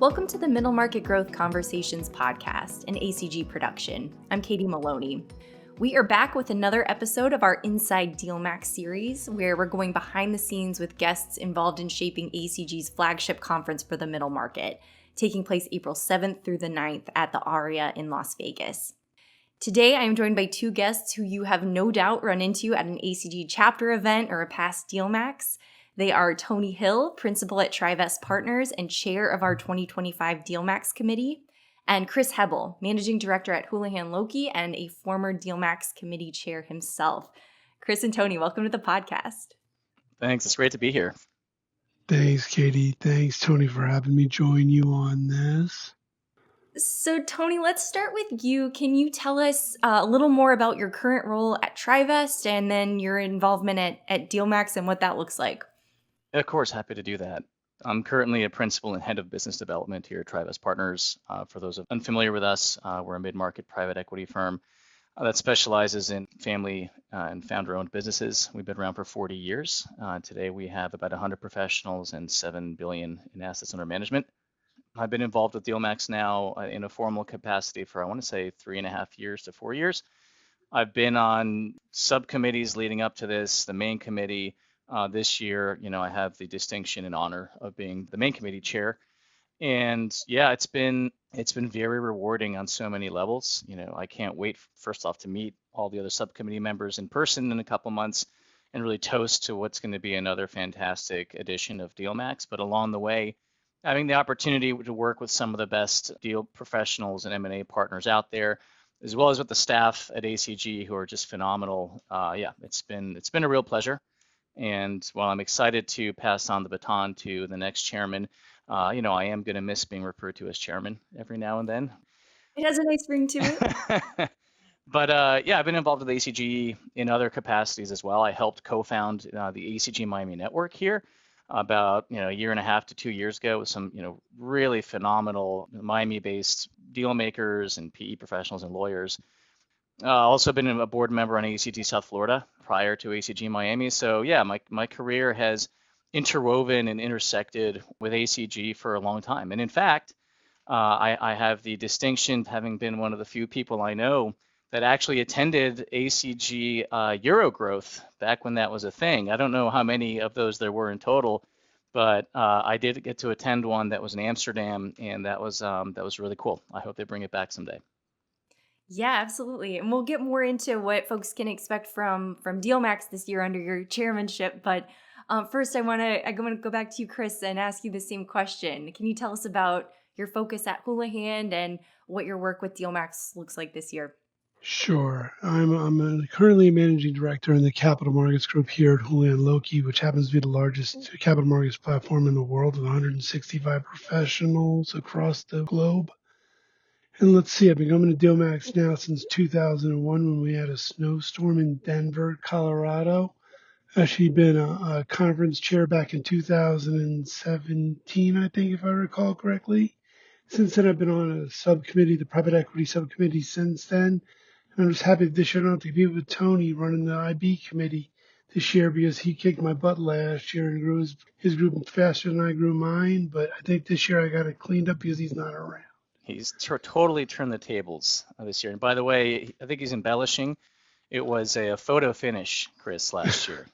Welcome to the Middle Market Growth Conversations podcast, an ACG production. I'm Katie Maloney. We are back with another episode of our Inside DealMAX series, where we're going behind the scenes with guests involved in shaping ACG's flagship conference for the middle market, taking place April 7th through the 9th at the Aria in Las Vegas. Today, I am joined by two guests who you have no doubt run into at an ACG chapter event or a past DealMAX. They are Tony Hill, principal at Trivest Partners and chair of our 2025 DealMAX committee, and Chris Hebble, managing director at Houlihan Lokey and a former DealMAX committee chair himself. Chris and Tony, welcome to the podcast. Thanks. It's great to be here. Thanks, Katie. Thanks, Tony, for having me join you on this. So, Tony, let's start with you. Can you tell us a little more about your current role at Trivest and then your involvement at DealMAX and what that looks like? Of course, happy to do that. I'm currently a principal and head of business development here at Trivest Partners. For those unfamiliar with us, we're a mid-market private equity firm that specializes in family and founder-owned businesses. We've been around for 40 years. Today, we have about 100 professionals and $7 billion in assets under management. I've been involved with DealMAX now in a formal capacity for, I want to say, 3.5 years to 4 years. I've been on subcommittees leading up to this, the main committee. This year, I have the distinction and honor of being the main committee chair. And yeah, it's been very rewarding on so many levels. I can't wait, first off, to meet all the other subcommittee members in person in a couple months and really toast to what's going to be another fantastic edition of DealMAX. But along the way, having the opportunity to work with some of the best deal professionals and M&A partners out there, as well as with the staff at ACG who are just phenomenal. It's been a real pleasure. And while I'm excited to pass on the baton to the next chairman, I am going to miss being referred to as chairman every now and then. It has a nice ring to it. But I've been involved with ACG in other capacities as well. I helped co-found the ACG Miami network here about a year and a half to 2 years ago with some really phenomenal Miami-based deal makers and PE professionals and lawyers. Also been a board member on ACG South Florida prior to ACG Miami. So yeah, my career has interwoven and intersected with ACG for a long time. And in fact, I have the distinction of having been one of the few people I know that actually attended ACG Euro Growth back when that was a thing. I don't know how many of those there were in total, but I did get to attend one that was in Amsterdam, and that was really cool. I hope they bring it back someday. Yeah, absolutely. And we'll get more into what folks can expect from DealMAX this year under your chairmanship. But first, I want to go back to you, Chris, and ask you the same question. Can you tell us about your focus at Houlihan and what your work with DealMAX looks like this year? Sure. I'm currently a managing director in the capital markets group here at Houlihan Lokey, which happens to be the largest capital markets platform in the world with 165 professionals across the globe. And let's see, I've been coming to DealMAX now since 2001 when we had a snowstorm in Denver, Colorado. Actually been a conference chair back in 2017, I think, if I recall correctly. Since then, I've been on a subcommittee, the private equity subcommittee since then. And I'm just happy this year I don't have to compete with Tony running the IB committee this year because he kicked my butt last year and grew his group faster than I grew mine. But I think this year I got it cleaned up because he's not around. He's totally turned the tables this year. And by the way, I think he's embellishing. It was a photo finish, Chris, last year.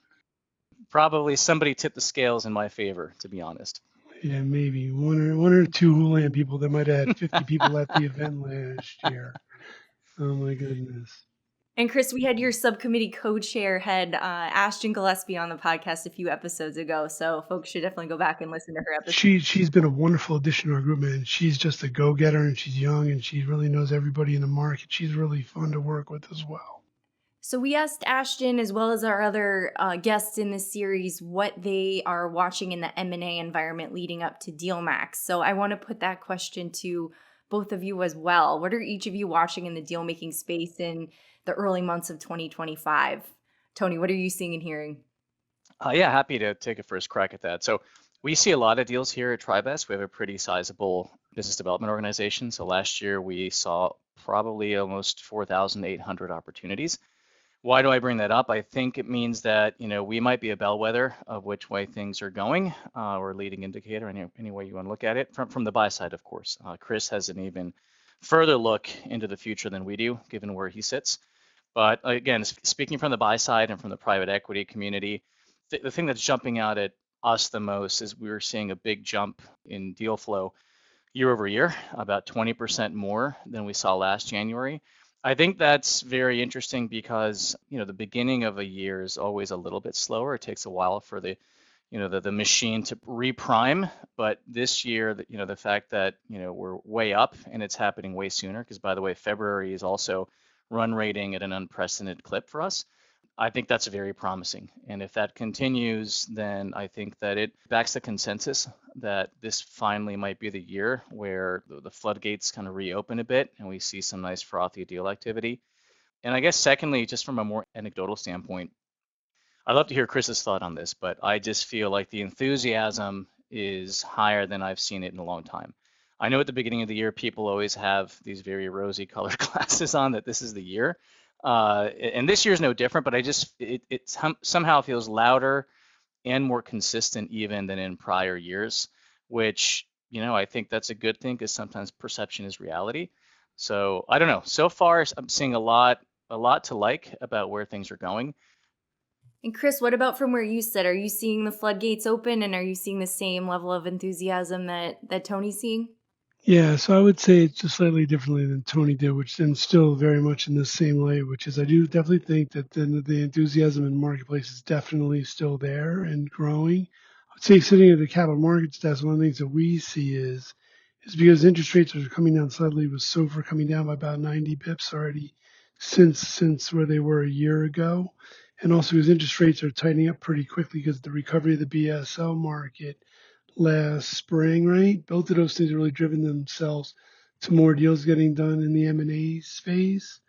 Probably somebody tipped the scales in my favor, to be honest. Yeah, maybe one or two Houlihan people that might have had 50 people at the event last year. Oh my goodness. And Chris, we had your subcommittee co-chair head Ashton Gillespie on the podcast a few episodes ago, so folks should definitely go back and listen to her episode. She's been a wonderful addition to our group, man. She's just a go-getter, and she's young, and she really knows everybody in the market. She's really fun to work with as well. So we asked Ashton, as well as our other guests in this series, what they are watching in the M&A environment leading up to DealMAX. So I want to put that question to both of you as well. What are each of you watching in the deal-making space in the early months of 2025? Tony, what are you seeing and hearing? Happy to take a first crack at that. So we see a lot of deals here at Trivest. We have a pretty sizable business development organization. So last year we saw probably almost 4,800 opportunities. Why do I bring that up? I think it means that, we might be a bellwether of which way things are going, or a leading indicator, any way you want to look at it, from the buy side, of course. Chris has an even further look into the future than we do, given where he sits. But again, speaking from the buy side and from the private equity community, the thing that's jumping out at us the most is we were seeing a big jump in deal flow year over year, about 20% more than we saw last January. I think that's very interesting because, the beginning of a year is always a little bit slower. It takes a while for the machine to reprime. But this year, the fact that, we're way up and it's happening way sooner, because by the way, February is also run rating at an unprecedented clip for us. I think that's very promising. And if that continues, then I think that it backs the consensus that this finally might be the year where the floodgates kind of reopen a bit and we see some nice frothy deal activity. And I guess secondly, just from a more anecdotal standpoint, I'd love to hear Chris's thought on this, but I just feel like the enthusiasm is higher than I've seen it in a long time. I know at the beginning of the year, people always have these very rosy colored glasses on that this is the year. And this year is no different, but it somehow feels louder and more consistent even than in prior years, which, I think that's a good thing because sometimes perception is reality. So I don't know. So far, I'm seeing a lot to like about where things are going. And Chris, what about from where you sit? Are you seeing the floodgates open, and are you seeing the same level of enthusiasm that Tony's seeing? Yeah, so I would say it's just slightly differently than Tony did, which then still very much in the same light, which is I do definitely think that the enthusiasm in the marketplace is definitely still there and growing. I would say sitting at the capital markets desk, one of the things that we see is because interest rates are coming down slightly, with SOFR coming down by about 90 bips already since where they were a year ago. And also because interest rates are tightening up pretty quickly because of the recovery of the BSL market last spring, right? Both of those things have really driven themselves to more deals getting done in the M&A space.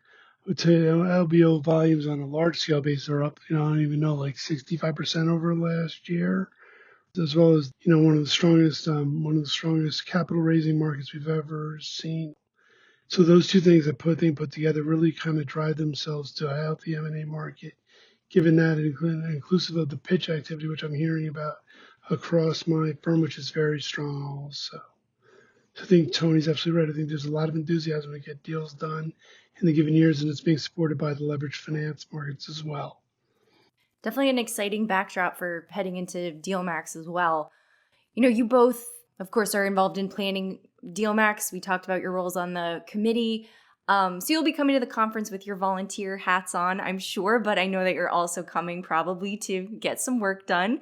I would say LBO volumes on a large scale basis are up, I don't even know, like 65% over last year, as well as, one of the strongest capital raising markets we've ever seen. So those two things that put together really kind of drive themselves to a healthy M&A market. Given that, inclusive of the pitch activity, which I'm hearing about across my firm, which is very strong also. So I think Tony's absolutely right. I think there's a lot of enthusiasm to get deals done in the given years, and it's being supported by the leveraged finance markets as well. Definitely an exciting backdrop for heading into DealMAX as well. You both, of course, are involved in planning DealMAX. We talked about your roles on the committee. So you'll be coming to the conference with your volunteer hats on, I'm sure, but I know that you're also coming probably to get some work done.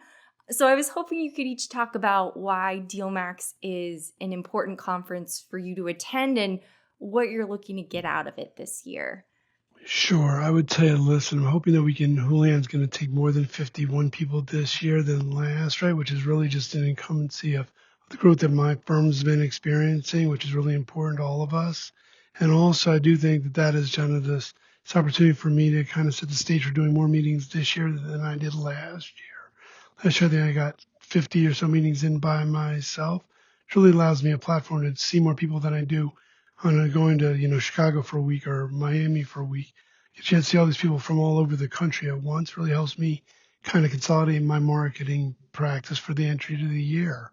So I was hoping you could each talk about why DealMAX is an important conference for you to attend and what you're looking to get out of it this year. Sure. I would tell you, listen, I'm hoping that Julian's going to take more than 51 people this year than last, right? Which is really just an incumbency of the growth that my firm's been experiencing, which is really important to all of us. And also, I do think that is kind of this opportunity for me to kind of set the stage for doing more meetings this year than I did last year. Last year, I think I got 50 or so meetings in by myself. It really allows me a platform to see more people than I do on going to, Chicago for a week or Miami for a week. Get a chance to see all these people from all over the country at once really helps me kind of consolidate my marketing practice for the entry to the year.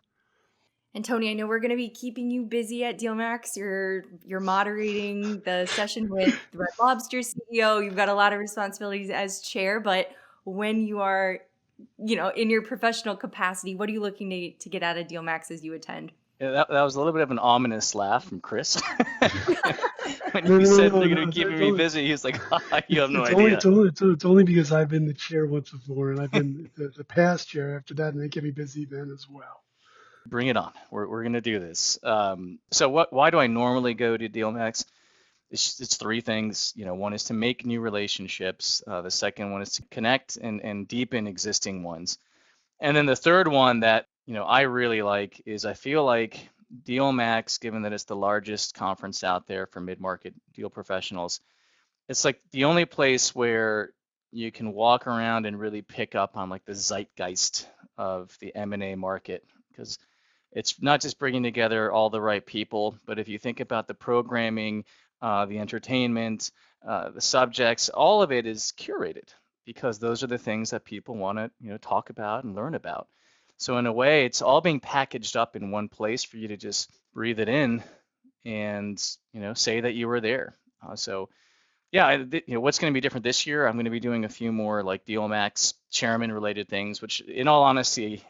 And Tony, I know we're going to be keeping you busy at DealMAX. You're moderating the session with the Red Lobster CEO. You've got a lot of responsibilities as chair, but when you are, in your professional capacity, what are you looking to get out of DealMAX as you attend? Yeah, that was a little bit of an ominous laugh from Chris. When No, you no, said no, they're no, going to be keeping it's me only, busy, he's like, you have no it's idea. it's only because I've been the chair once before, and I've been the past chair after that, and they get me busy then as well. Bring it on. We're going to do this. So why do I normally go to DealMAX? It's three things. One is to make new relationships. The second one is to connect and deepen existing ones. And then the third one that, I really like is I feel like DealMAX, given that it's the largest conference out there for mid-market deal professionals, it's like the only place where you can walk around and really pick up on like the zeitgeist of the M&A market. Because It's not just bringing together all the right people, but if you think about the programming, the entertainment, the subjects, all of it is curated because those are the things that people want to, talk about and learn about. So in a way, it's all being packaged up in one place for you to just breathe it in and, say that you were there. So yeah, what's going to be different this year? I'm going to be doing a few more like DealMAX chairman related things, which in all honesty,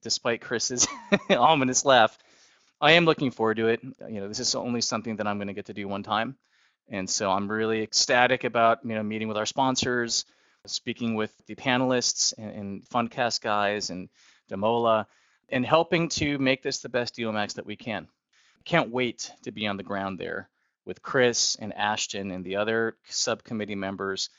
despite Chris's ominous laugh, I am looking forward to it. This is only something that I'm going to get to do one time. And so I'm really ecstatic about, meeting with our sponsors, speaking with the panelists and Fundcast guys and Demola, and helping to make this the best DealMAX that we can. Can't wait to be on the ground there with Chris and Ashton and the other subcommittee members,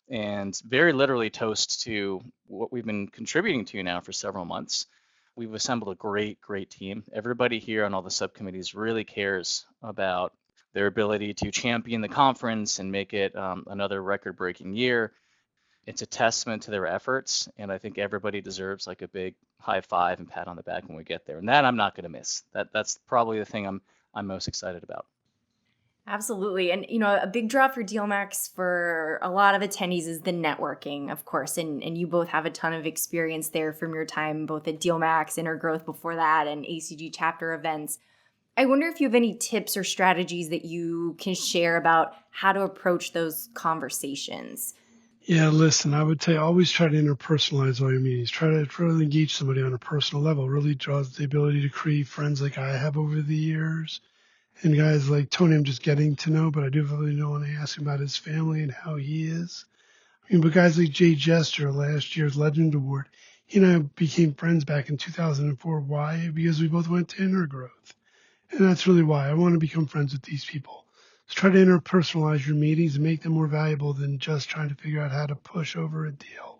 and very literally toast to what we've been contributing to now for several months. We've assembled a great, great team. Everybody here on all the subcommittees really cares about their ability to champion the conference and make it another record-breaking year. It's a testament to their efforts, and I think everybody deserves like a big high five and pat on the back when we get there. And that I'm not going to miss. That's probably the thing I'm most excited about. Absolutely. And, a big draw for DealMAX for a lot of attendees is the networking, of course. And you both have a ton of experience there from your time, both at DealMAX, Intergrowth before that, and ACG chapter events. I wonder if you have any tips or strategies that you can share about how to approach those conversations. Yeah, listen, I would say always try to interpersonalize all your meetings. Try to really engage somebody on a personal level. Really draws the ability to create friends like I have over the years. And guys like Tony, I'm just getting to know, but I do really know when I ask him about his family and how he is. But guys like Jay Jester, last year's Legend Award, he and I became friends back in 2004. Why? Because we both went to Intergrowth. And that's really why I want to become friends with these people. So try to interpersonalize your meetings and make them more valuable than just trying to figure out how to push over a deal.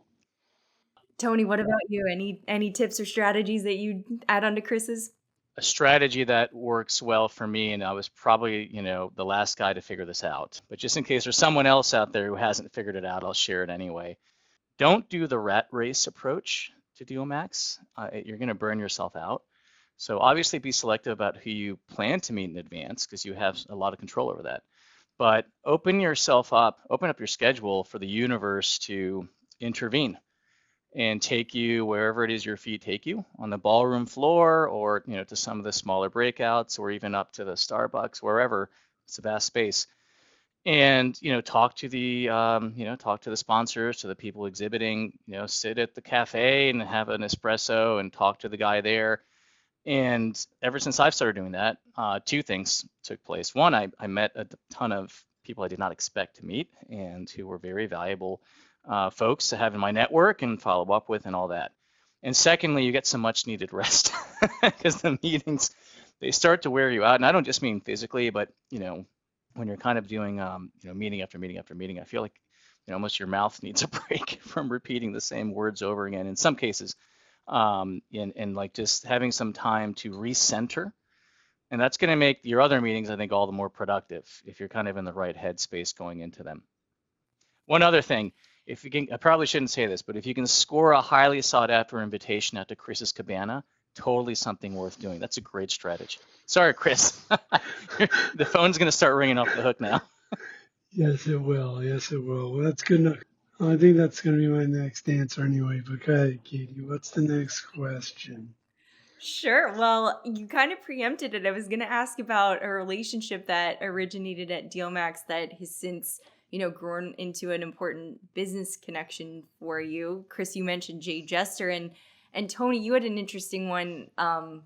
Tony, what about you? Any tips or strategies that you add on to Chris's? A strategy that works well for me, and I was probably, the last guy to figure this out, but just in case there's someone else out there who hasn't figured it out, I'll share it anyway. Don't do the rat race approach to DealMAX. You're going to burn yourself out. So obviously be selective about who you plan to meet in advance because you have a lot of control over that. But open up your schedule for the universe to intervene and take you wherever it is your feet take you, on the ballroom floor or to some of the smaller breakouts or even up to the Starbucks, wherever. It's a vast space. And talk to the sponsors, to the people exhibiting, sit at the cafe and have an espresso and talk to the guy there. And ever since I've started doing that, two things took place. One, I met a ton of people I did not expect to meet and who were very valuable folks to have in my network and follow up with and all that. And secondly, you get some much needed rest because the meetings, they start to wear you out. And I don't just mean physically, but when you're kind of doing meeting after meeting after meeting, I feel like almost your mouth needs a break from repeating the same words over again in some cases. And like just having some time to recenter. And that's going to make your other meetings, I think, all the more productive if you're kind of in the right headspace going into them. One other thing, if you can, I probably shouldn't say this, but if you can score a highly sought after invitation out to Chris's Cabana, totally something worth doing. That's a great strategy. Sorry, Chris. The phone's going to start ringing off the hook now. Yes, it will. Yes, it will. Well, that's good enough. I think that's going to be my next answer anyway. But go ahead, Katie. What's the next question? Sure. Well, you kind of preempted it. I was going to ask about a relationship that originated at DealMAX that has since, grown into an important business connection for you. Chris, you mentioned Jay Jester, and Tony, you had an interesting one.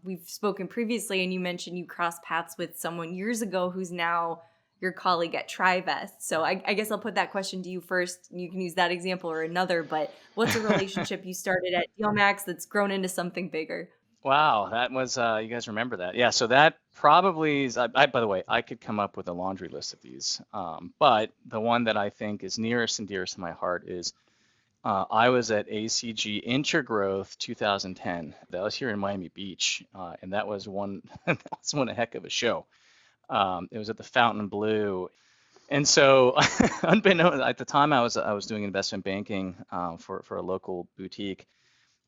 We've spoken previously, and you mentioned you crossed paths with someone years ago who's now your colleague at TriVest. So I guess I'll put that question to you first. You can use that example or another, but what's a relationship you started at DealMAX that's grown into something bigger? Wow, that was, you guys remember that. Yeah, so that probably is, by the way, I could come up with a laundry list of these, but the one that I think is nearest and dearest to my heart is I was at ACG Intergrowth 2010. That was here in Miami Beach, and that was one, that was one heck of a show. It was at the Fontainebleau. And so, unbeknownst, at the time I was doing investment banking for a local boutique.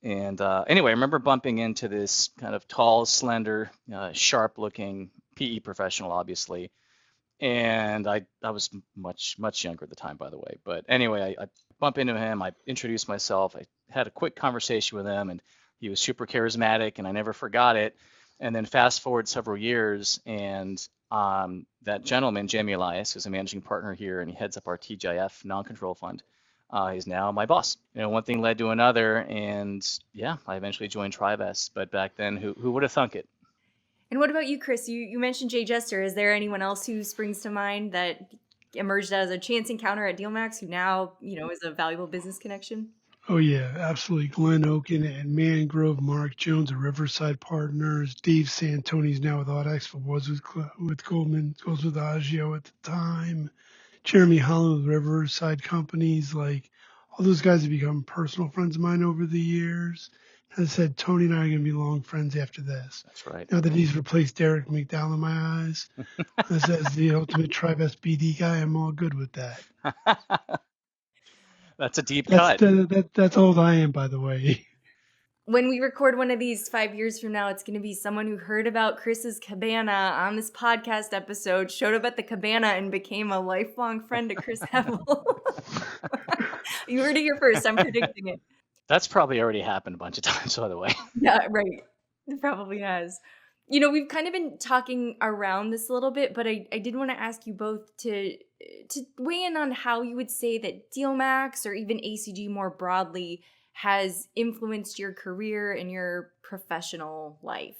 And anyway, I remember bumping into this kind of tall, slender, sharp-looking PE professional, obviously. And I was much younger at the time, by the way. But anyway, I bump into him. I introduced myself. I had a quick conversation with him, and he was super charismatic, and I never forgot it. And then fast forward several years, and that gentleman, Jamie Elias, is a managing partner here, and he heads up our TGIF non-control fund. He's now my boss. One thing led to another, and yeah, I eventually joined Trivest. But back then, who would have thunk it? And what about you, Chris? You mentioned Jay Jester. Is there anyone else who springs to mind that emerged as a chance encounter at DealMAX who now, is a valuable business connection? Oh yeah, absolutely. Glenn Oken and Mangrove, Mark Jones of Riverside Partners, Dave Santoni's now with Audax, but was with Goldman, goes with Agio at the time. Jeremy Holland with Riverside Companies, like all those guys have become personal friends of mine over the years. As I said, Tony and I are going to be long friends after this. That's right. Now that he's replaced Derek McDowell in my eyes, as the ultimate Trivest BD guy, I'm all good with that. That's a deep cut. That's old I am, by the way. When we record one of these 5 years from now, it's going to be someone who heard about Chris's Cabana on this podcast episode, showed up at the Cabana, and became a lifelong friend to Chris Hebble. You heard it here first. I'm predicting it. That's probably already happened a bunch of times, by the way. Yeah, right. It probably has. We've kind of been talking around this a little bit, but I did want to ask you both to weigh in on how you would say that DealMAX or even ACG more broadly has influenced your career and your professional life.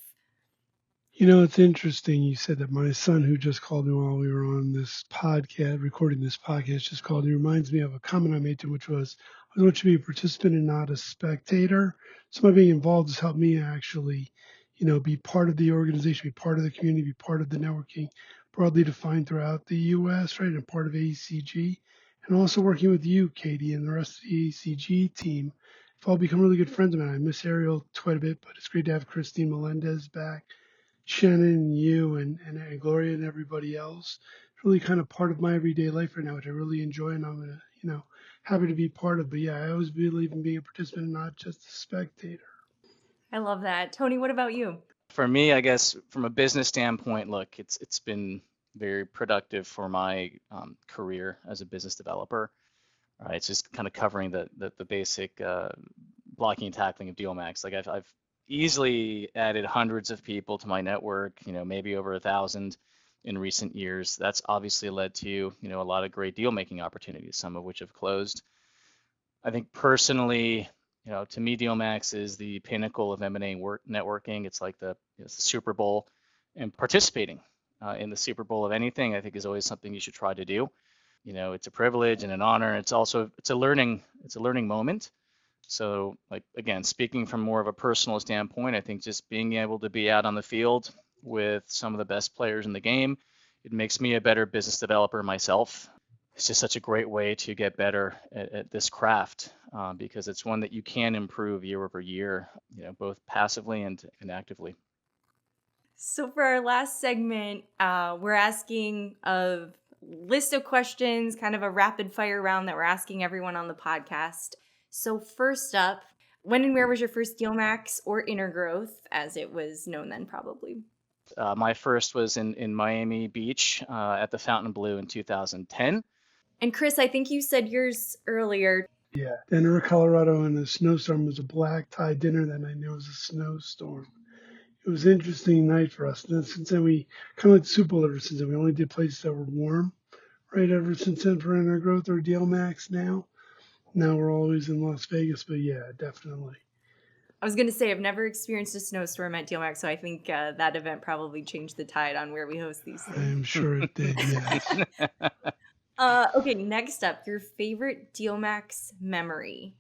It's interesting. You said that my son, who just called me while we were on this podcast, recording this podcast, just called. He reminds me of a comment I made to him, which was, I want you to be a participant and not a spectator. So by being involved has helped me actually, be part of the organization, be part of the community, be part of the networking broadly defined throughout the U.S., right, and part of ACG. And also working with you, Katie, and the rest of the ACG team. We've all become really good friends of mine. I miss Ariel quite a bit, but it's great to have Christine Melendez back. Shannon and you and Gloria and everybody else. It's really kind of part of my everyday life right now, which I really enjoy, and I'm happy to be part of. But yeah, I always believe in being a participant and not just a spectator. I love that. Tony, what about you? For me, I guess from a business standpoint, look, it's been very productive for my career as a business developer. Right, it's just kind of covering the basic blocking and tackling of DealMAX. Like I've easily added hundreds of people to my network, maybe over 1,000 in recent years. That's obviously led to, a lot of great deal making opportunities, some of which have closed. I think personally, to me, DealMAX is the pinnacle of M&A networking. It's like the Super Bowl, and participating in the Super Bowl of anything, I think, is always something you should try to do. It's a privilege and an honor. It's a learning moment. So, like, again, speaking from more of a personal standpoint, I think just being able to be out on the field with some of the best players in the game, it makes me a better business developer myself. It's just such a great way to get better at this craft because it's one that you can improve year over year, both passively and actively. So for our last segment, we're asking a list of questions, kind of a rapid fire round that we're asking everyone on the podcast. So first up, when and where was your first DealMAX or Intergrowth, as it was known then probably? My first was in Miami Beach at the Fontainebleau in 2010. And Chris, I think you said yours earlier. Yeah, Denver, Colorado, and a snowstorm. Was a black tie dinner that night. It was a snowstorm. It was an interesting night for us. And then since then, we kind of like Super Bowl ever since then. We only did places that were warm, right? Ever since then for Intergrowth or DealMAX now. Now we're always in Las Vegas, but yeah, definitely. I was going to say, I've never experienced a snowstorm at DealMAX, so I think that event probably changed the tide on where we host these things. I'm sure it did, yes. Okay, next up, your favorite DealMAX memory.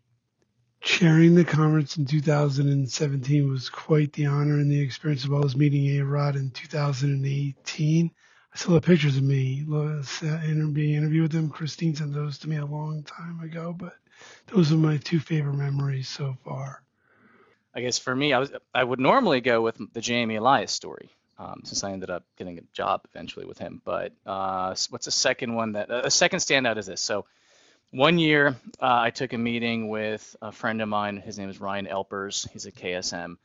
Chairing the conference in 2017 was quite the honor and the experience, as well as meeting A-Rod in 2018. I still have pictures of me being interviewed with him. Christine sent those to me a long time ago, but those are my two favorite memories so far. I guess for me, I would normally go with the Jamie Elias story, since I ended up getting a job eventually with him. But what's the second one a second standout is this? So One year, I took a meeting with a friend of mine. His name is Ryan Elpers. He's a KSM.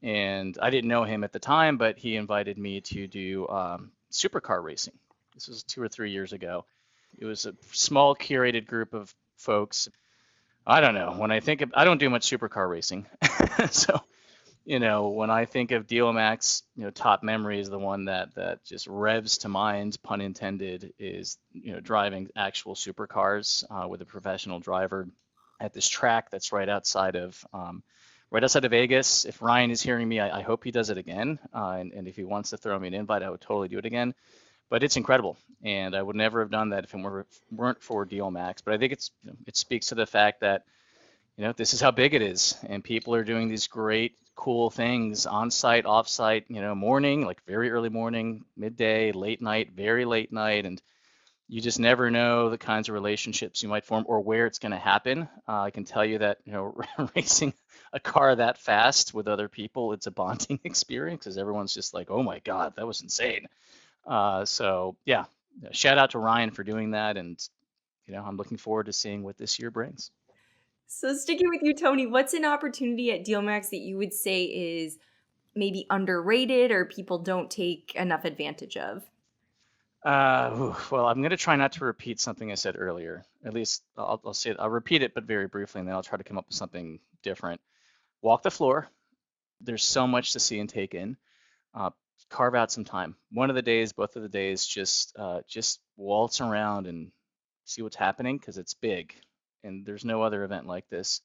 And I didn't know him at the time, but he invited me to do supercar racing. This was 2 or 3 years ago. It was a small curated group of folks. I don't know. When I think of, I don't do much supercar racing. So, when I think of DealMAX, top memory is the one that just revs to mind, pun intended, is, driving actual supercars with a professional driver at this track that's right outside of Vegas. If Ryan is hearing me, I hope he does it again. And if he wants to throw me an invite, I would totally do it again. But it's incredible, and I would never have done that if it weren't for DealMAX. But I think it speaks to the fact that this is how big it is, and people are doing these great, cool things on site, off site, morning, like very early morning, midday, late night, very late night, and you just never know the kinds of relationships you might form or where it's going to happen. I can tell you that, racing a car that fast with other people, it's a bonding experience because everyone's just like, oh my God, that was insane. So yeah, shout out to Ryan for doing that. And, I'm looking forward to seeing what this year brings. So sticking with you, Tony, what's an opportunity at DealMAX that you would say is maybe underrated or people don't take enough advantage of? Well, I'm going to try not to repeat something I said earlier. At least I'll say it. I'll repeat it, but very briefly, and then I'll try to come up with something different. Walk the floor. There's so much to see and take in. Uh, Carve out some time. One of the days, both of the days, just waltz around and see what's happening because it's big, and there's no other event like this.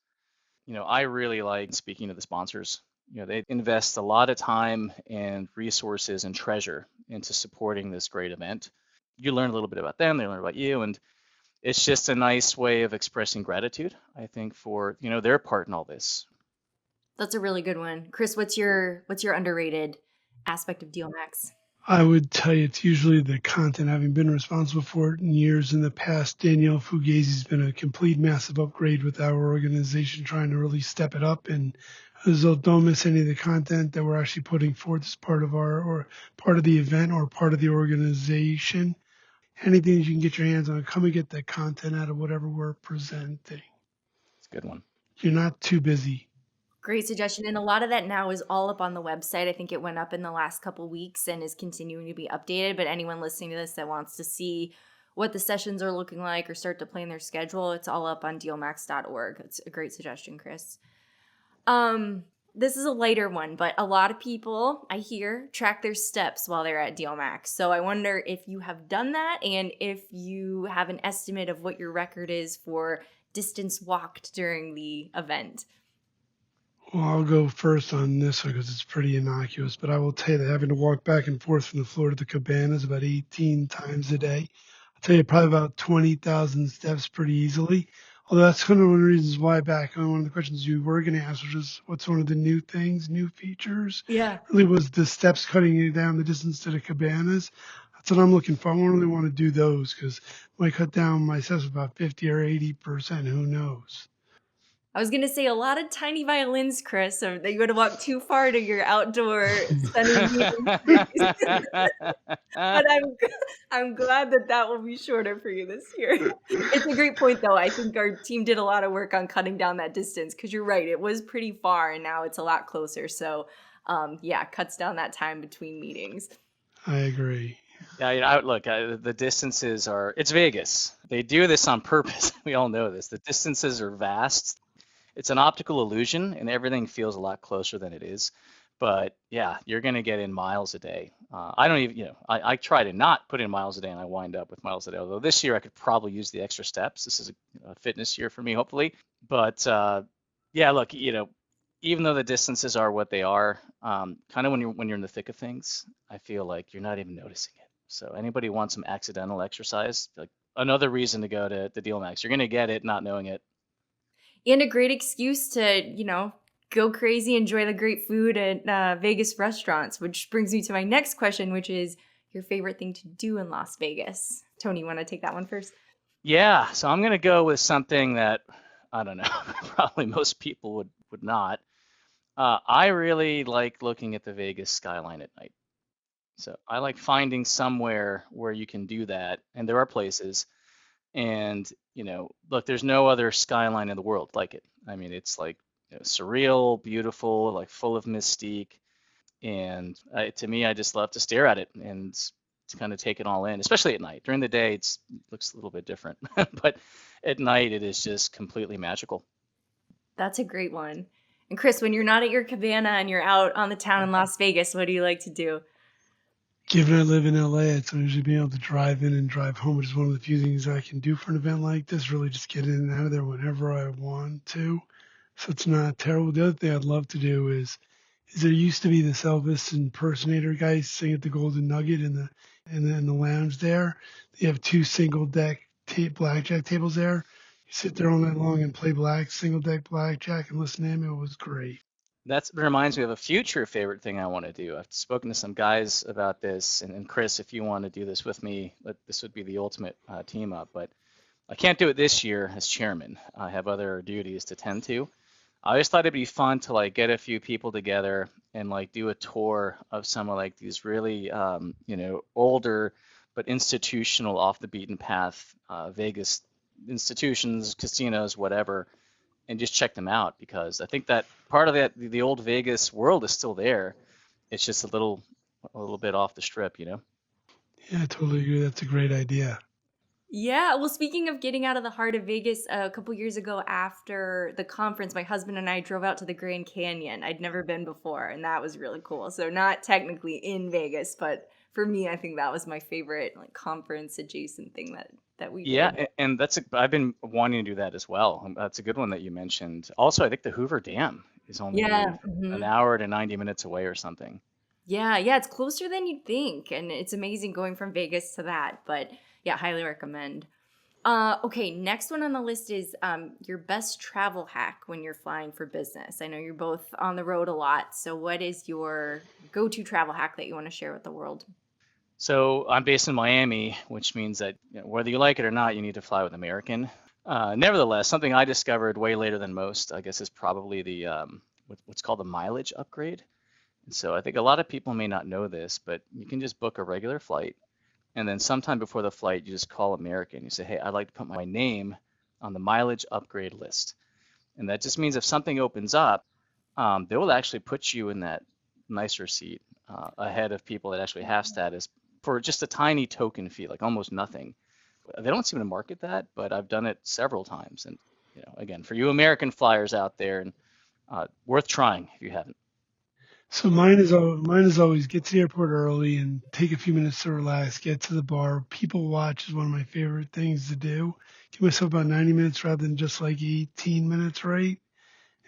I really like speaking to the sponsors. They invest a lot of time and resources and treasure into supporting this great event. You learn a little bit about them, they learn about you, and it's just a nice way of expressing gratitude, I think, for their part in all this. That's a really good one. Chris, what's your underrated aspect of DealMAX? I would tell you it's usually the content. Having been responsible for it in years in the past, Danielle Fugazi's been a complete massive upgrade with our organization, trying to really step it up. And so don't miss any of the content that we're actually putting forth as part of or part of the event or part of the organization. Anything you can get your hands on, come and get the content out of whatever we're presenting. It's a good one. You're not too busy. Great suggestion. And a lot of that now is all up on the website. I think it went up in the last couple weeks and is continuing to be updated. But anyone listening to this that wants to see what the sessions are looking like or start to plan their schedule, it's all up on dealmax.org. It's a great suggestion, Chris. This is a lighter one, but a lot of people, I hear, track their steps while they're at DealMAX. So I wonder if you have done that and if you have an estimate of what your record is for distance walked during the event. Well, I'll go first on this one because it's pretty innocuous, but I will tell you that having to walk back and forth from the floor to the cabana is about 18 times a day. I'll tell you probably about 20,000 steps pretty easily. Although that's kind of one of the reasons why back on one of the questions you were going to ask, which is what's one of the new things, new features, Yeah. really was the steps cutting you down the distance to the cabanas. That's what I'm looking for. I don't really want to do those because I might cut down my steps about 50 or 80%. Who knows? I was going to say a lot of tiny violins, Chris, so that you would have walked too far to your outdoor sunny meeting space. But I'm glad that will be shorter for you this year. It's a great point, though. I think our team did a lot of work on cutting down that distance because you're right. It was pretty far, and now it's a lot closer. So, yeah, cuts down that time between meetings. I agree. Yeah, look, the distances it's Vegas. They do this on purpose. We all know this. The distances are vast. It's an optical illusion, and everything feels a lot closer than it is. But yeah, you're going to get in miles a day. I don't even, I try to not put in miles a day, and I wind up with miles a day. Although this year I could probably use the extra steps. This is a fitness year for me, hopefully. But yeah, look, even though the distances are what they are, kind of when you're in the thick of things, I feel like you're not even noticing it. So anybody wants some accidental exercise, like another reason to go to DealMAX. You're going to get it not knowing it. And a great excuse to, go crazy, enjoy the great food at Vegas restaurants, which brings me to my next question, which is your favorite thing to do in Las Vegas. Tony, you want to take that one first? Yeah, so I'm going to go with something that, I don't know, probably most people would not. I really like looking at the Vegas skyline at night. So I like finding somewhere where you can do that, and there are places. And, look, there's no other skyline in the world like it. I mean, it's like surreal, beautiful, like full of mystique. And to me, I just love to stare at it and to kind of take it all in, especially at night. During the day, it looks a little bit different, but at night, it is just completely magical. That's a great one. And Chris, when you're not at your cabana and you're out on the town in Las Vegas, what do you like to do? Given I live in LA, it's usually being able to drive in and drive home, which is one of the few things I can do for an event like this. Really, just get in and out of there whenever I want to. So it's not terrible. The other thing I'd love to do is there used to be this Elvis impersonator guy sing at the Golden Nugget in the lounge there. They have two single deck blackjack tables there. You sit there all night long and play single deck blackjack and listen to him. It was great. That reminds me of a future favorite thing I want to do. I've spoken to some guys about this, and Chris, if you want to do this with me, this would be the ultimate team up. But I can't do it this year as chairman. I have other duties to tend to. I always thought it'd be fun to like get a few people together and like do a tour of some of like these really older but institutional, off the beaten path Vegas institutions, casinos, whatever, and just check them out, because I think that part of that the old Vegas world is still there. It's just a little bit off the strip. Yeah, I totally agree. That's a great idea. Yeah, well, speaking of getting out of the heart of Vegas, a couple years ago after the conference, my husband and I drove out to the Grand Canyon. I'd never been before, and that was really cool. So not technically in Vegas, but for me, I think that was my favorite like conference adjacent thing that we Yeah, did. and I've been wanting to do that as well. That's a good one that you mentioned. Also, I think the Hoover Dam is only Yeah. an hour to 90 minutes away or something. Yeah, it's closer than you'd think, and it's amazing going from Vegas to that. But yeah, highly recommend. Okay, next one on the list is your best travel hack when you're flying for business. I know you're both on the road a lot, so what is your go-to travel hack that you want to share with the world? So I'm based in Miami, which means that whether you like it or not, you need to fly with American. Nevertheless, something I discovered way later than most, I guess, is probably the what's called the mileage upgrade. And so I think a lot of people may not know this, but you can just book a regular flight, and then sometime before the flight, you just call American. You say, hey, I'd like to put my name on the mileage upgrade list. And that just means if something opens up, they will actually put you in that nicer seat ahead of people that actually have status for just a tiny token fee, like almost nothing. They don't seem to market that, but I've done it several times. And again, for you American flyers out there, and worth trying if you haven't. So mine is always get to the airport early and take a few minutes to relax, get to the bar. People watch is one of my favorite things to do. Give myself about 90 minutes rather than just like 18 minutes, right?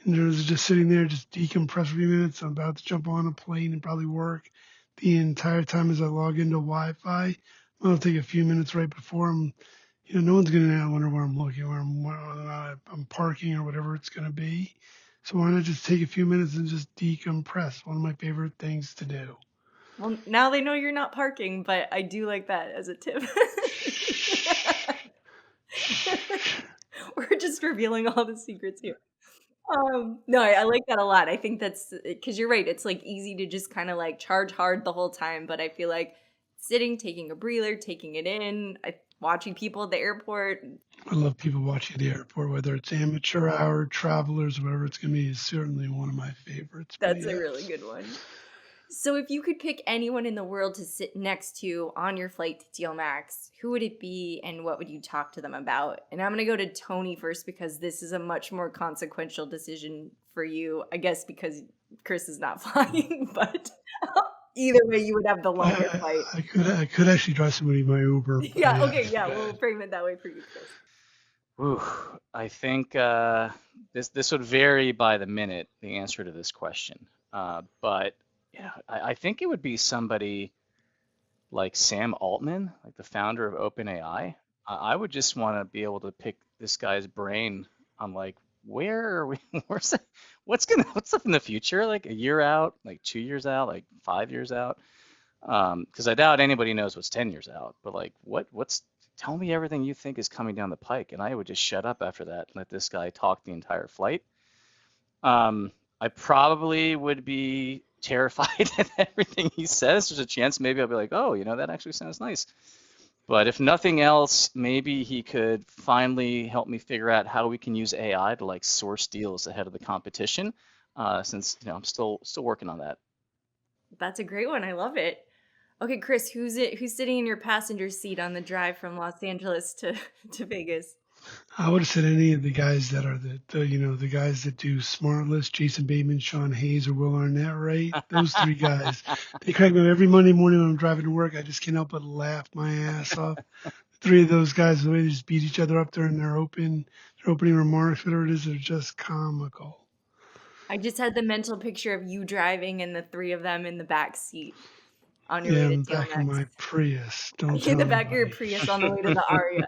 And there's just sitting there, just decompress for a few minutes. I'm about to jump on a plane and probably work the entire time as I log into Wi-Fi. I'll take a few minutes right before no one's going to wonder where I'm looking, whether I'm parking or whatever it's going to be. So why not just take a few minutes and just decompress? One of my favorite things to do. Well, now they know you're not parking, but I do like that as a tip. We're just revealing all the secrets here. No, I like that a lot. I think that's because you're right. It's like easy to just kind of like charge hard the whole time, but I feel like sitting, taking a breather, taking it in, watching people at the airport. I love people watching at the airport, whether it's amateur hour, travelers, whatever it's going to be, is certainly one of my favorites. But That's a really good one. So if you could pick anyone in the world to sit next to on your flight to DealMAX, who would it be and what would you talk to them about? And I'm going to go to Tony first because this is a much more consequential decision for you, I guess because Chris is not flying, but either way you would have the longer flight. I could actually drive somebody by Uber. Yeah, okay, yeah, we'll frame it that way for you, Chris. Ooh, I think this would vary by the minute, the answer to this question. But yeah, I think it would be somebody like Sam Altman, like the founder of OpenAI. I would just want to be able to pick this guy's brain on like where are we, where's that, what's up in the future, like a year out, like 2 years out, like 5 years out. Because I doubt anybody knows what's 10 years out, but like tell me everything you think is coming down the pike, and I would just shut up after that and let this guy talk the entire flight. I probably would be terrified at everything he says. There's a chance maybe I'll be like, oh, that actually sounds nice. But if nothing else, maybe he could finally help me figure out how we can use AI to like source deals ahead of the competition, since I'm still working on that. That's a great one. I love it. Okay, Chris, who's sitting in your passenger seat on the drive from Los Angeles to Vegas? I would have said any of the guys that are the guys that do Smart List, Jason Bateman, Sean Hayes, or Will Arnett, right? Those three guys. They crack me up every Monday morning when I'm driving to work. I just can't help but laugh my ass off. Three of those guys, the way they just beat each other up during their opening remarks, whatever it is, they're just comical. I just had the mental picture of you driving and the three of them in the back seat on your Yeah, way in to the back of DealMAX. my Prius. Don't In tell the back of your anybody. Prius on the way to the Aria.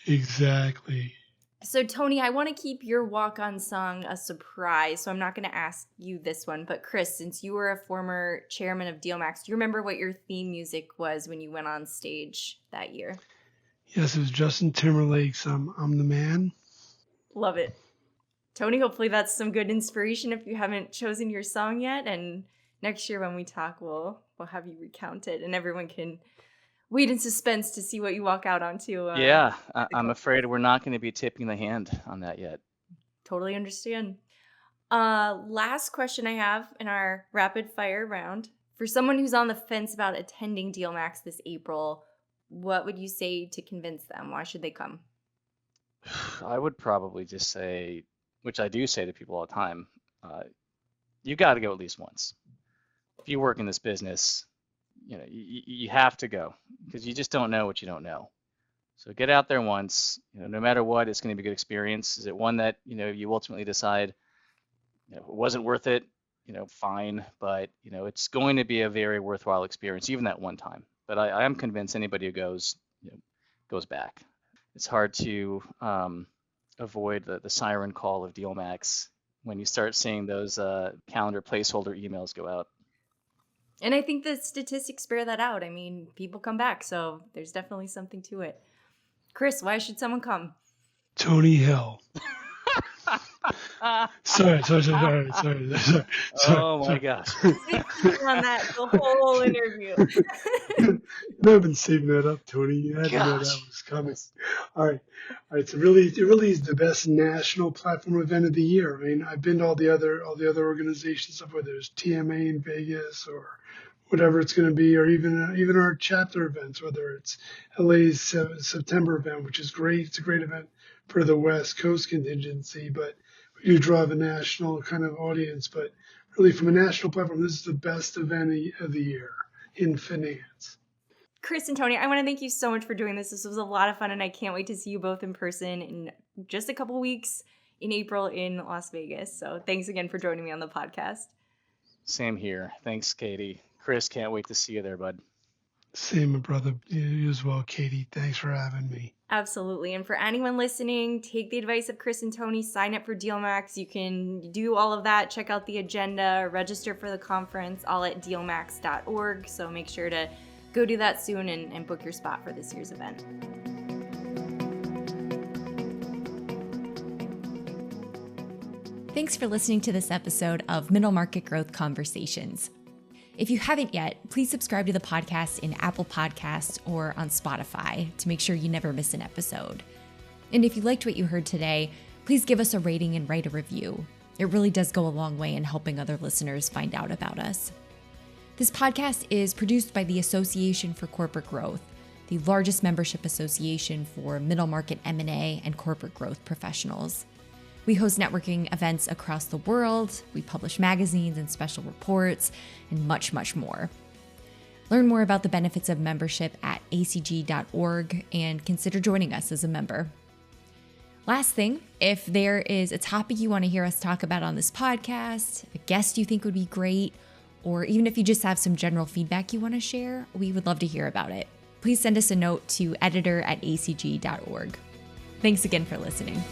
Exactly. So, Tony, I want to keep your walk-on song a surprise, so I'm not going to ask you this one. But, Chris, since you were a former chairman of DealMAX, do you remember what your theme music was when you went on stage that year? Yes, it was Justin Timberlake's I'm the Man. Love it. Tony, hopefully that's some good inspiration if you haven't chosen your song yet. And next year when we talk, we'll have you recount it, and everyone can wait in suspense to see what you walk out onto. Yeah, I'm afraid we're not going to be tipping the hand on that yet. Totally understand. Last question I have in our rapid fire round. For someone who's on the fence about attending DealMAX this April, what would you say to convince them? Why should they come? I would probably just say, which I do say to people all the time, you got to go at least once. If you work in this business, you have to go because you just don't know what you don't know. So get out there once, no matter what, it's going to be a good experience. Is it one that, you ultimately decide, it wasn't worth it, fine, but, it's going to be a very worthwhile experience, even that one time. But I am convinced anybody who goes, goes back. It's hard to avoid the siren call of DealMAX when you start seeing those calendar placeholder emails go out. And I think the statistics bear that out. I mean, people come back, so there's definitely something to it. Chris, why should someone come? Tony Hill. Sorry. Oh my gosh. On that the whole interview. I've been saving that up, Tony. You had to know that was coming. All right. So it really is the best national platform event of the year. I mean, I've been to all the other organizations, whether it's TMA in Vegas or whatever it's going to be, or even our chapter events, whether it's LA's September event, which is great. It's a great event for the West Coast contingency, but we do draw a national kind of audience. But really, from a national platform, this is the best event of the year in finance. Chris and Tony, I want to thank you so much for doing this. This was a lot of fun, and I can't wait to see you both in person in just a couple weeks in April in Las Vegas. So thanks again for joining me on the podcast. Same here. Thanks, Katie. Chris, can't wait to see you there, bud. Same, my brother. You as well, Katie. Thanks for having me. Absolutely. And for anyone listening, take the advice of Chris and Tony, sign up for DealMAX. You can do all of that. Check out the agenda, register for the conference, all at DealMAX.org. So make sure to go do that soon and book your spot for this year's event. Thanks for listening to this episode of Middle Market Growth Conversations. If you haven't yet, please subscribe to the podcast in Apple Podcasts or on Spotify to make sure you never miss an episode. And if you liked what you heard today, please give us a rating and write a review. It really does go a long way in helping other listeners find out about us. This podcast is produced by the Association for Corporate Growth, the largest membership association for middle market M&A and corporate growth professionals. We host networking events across the world, we publish magazines and special reports, and much, much more. Learn more about the benefits of membership at acg.org and consider joining us as a member. Last thing, if there is a topic you want to hear us talk about on this podcast, a guest you think would be great, or even if you just have some general feedback you want to share, we would love to hear about it. Please send us a note to editor@acg.org. Thanks again for listening.